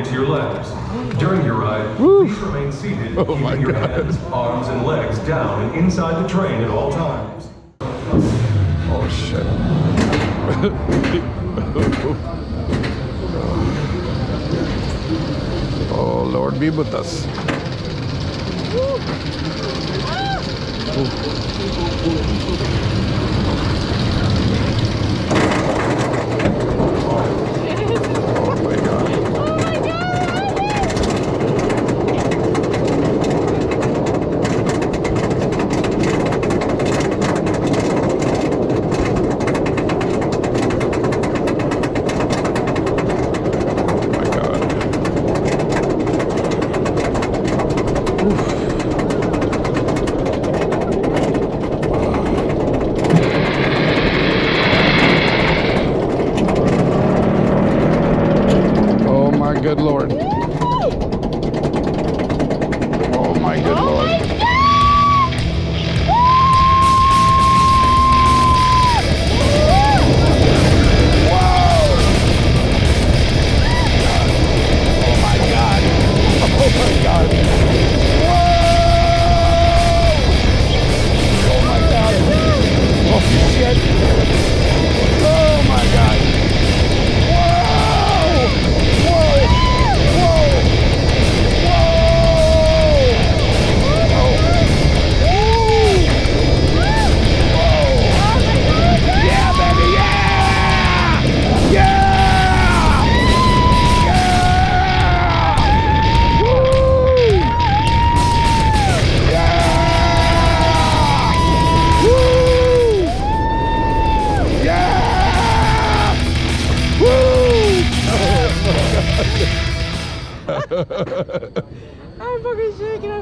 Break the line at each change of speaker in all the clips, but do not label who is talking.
weight to your legs. During your ride, please remain seated, keeping your hands, arms, and legs down and inside the train at all times.
Oh shit. Oh Lord, be with us. Oh my God. Good Lord. Oh my good Lord.
I'm fucking shaking.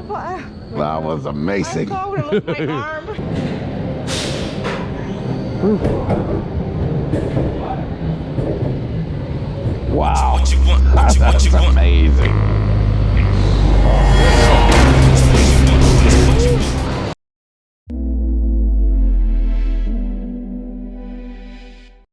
That was amazing.
I'm cold. It looks my arm.
Wow. That's amazing.